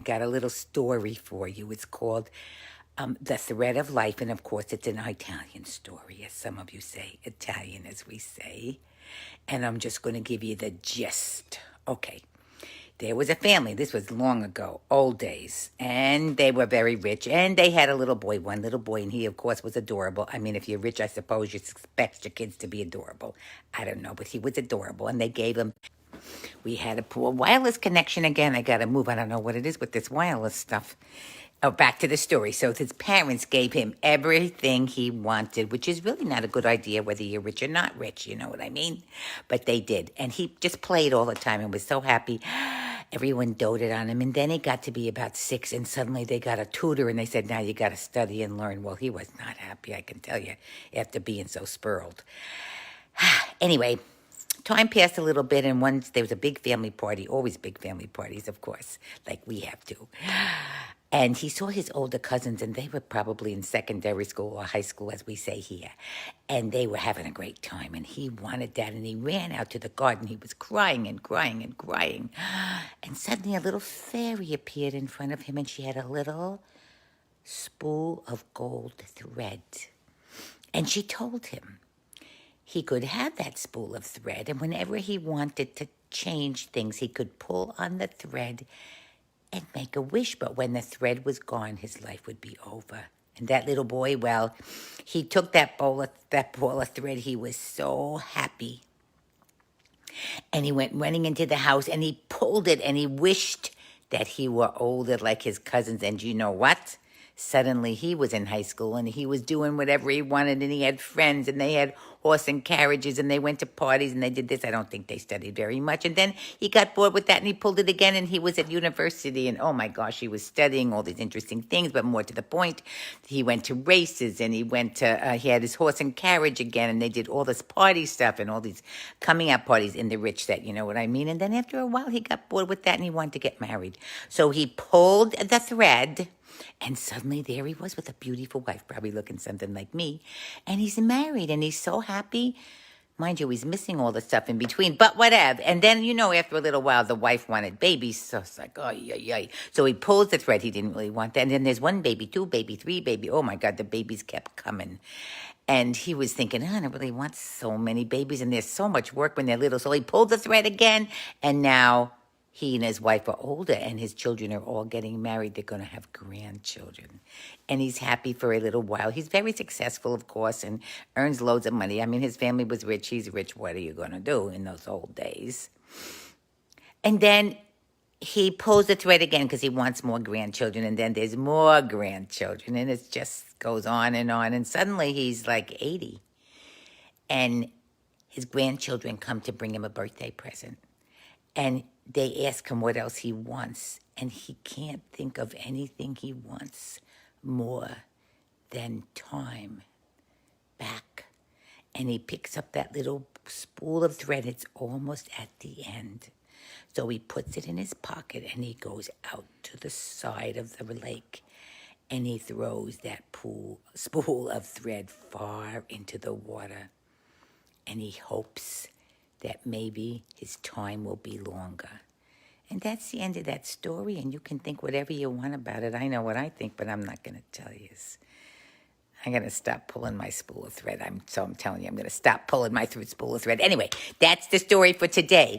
Got a little story for you. It's called The Thread of Life. And of course, it's an Italian story, as some of you say, Italian as we say. And I'm just going to give you the gist. Okay. There was a family. This was long ago, old days. And they were very rich. And they had a little boy, one little boy. And he, of course, was adorable. I mean, if you're rich, I suppose you expect your kids to be adorable. I don't know, but he was adorable. And they gave him... We had a poor wireless connection again. I got to move. I don't know what it is with this wireless stuff. Oh, back to the story. So his parents gave him everything he wanted, which is really not a good idea whether you're rich or not rich, you know what I mean? But they did. And he just played all the time and was so happy. Everyone doted on him. And then he got to be about 6, and suddenly they got a tutor, and they said, now you got to study and learn. Well, he was not happy, I can tell you, after being so spoiled. Anyway, time passed a little bit, and once there was a big family party, always big family parties, of course, like we have to. And he saw his older cousins, and they were probably in secondary school or high school, as we say here. And they were having a great time, and he wanted that, and he ran out to the garden. He was crying and crying and crying. And suddenly a little fairy appeared in front of him, and she had a little spool of gold thread. And she told him he could have that spool of thread, and whenever he wanted to change things, he could pull on the thread and make a wish. But when the thread was gone, his life would be over. And that little boy, well, he took that ball of thread. He was so happy. And he went running into the house, and he pulled it, and he wished that he were older like his cousins. And you know what? Suddenly he was in high school, and he was doing whatever he wanted, and he had friends, and they had horse and carriages, and they went to parties, and they did this. I don't think they studied very much. And then he got bored with that, and he pulled it again, and he was at university, and oh my gosh, he was studying all these interesting things. But more to the point, he went to races, and he had his horse and carriage again, and they did all this party stuff and all these coming out parties in the rich set, you know what I mean? And then after a while, he got bored with that, and he wanted to get married. So he pulled the thread, and suddenly there he was with a beautiful wife, probably looking something like me. And he's married, and he's so happy. Mind you, he's missing all the stuff in between, but whatever. And then, you know, after a little while, the wife wanted babies. So it's like, oh, yeah. So he pulls the thread. He didn't really want that. And then there's 1 baby, 2 baby, 3 baby. Oh, my God, the babies kept coming. And he was thinking, I don't really want so many babies, and there's so much work when they're little. So he pulled the thread again, and now he and his wife are older, and his children are all getting married. They're going to have grandchildren. And he's happy for a little while. He's very successful, of course, and earns loads of money. I mean, his family was rich. He's rich. What are you going to do in those old days? And then he pulls the thread again because he wants more grandchildren. And then there's more grandchildren. And it just goes on. And suddenly he's like 80. And his grandchildren come to bring him a birthday present. And they ask him what else he wants, and he can't think of anything he wants more than time back. And he picks up that little spool of thread. It's almost at the end. So he puts it in his pocket, and he goes out to the side of the lake, and he throws that spool of thread far into the water. And he hopes that maybe his time will be longer. And that's the end of that story, and you can think whatever you want about it. I know what I think, but I'm not going to tell you. I'm going to stop pulling my spool of thread. I'm telling you, I'm going to stop pulling my spool of thread. Anyway, that's the story for today.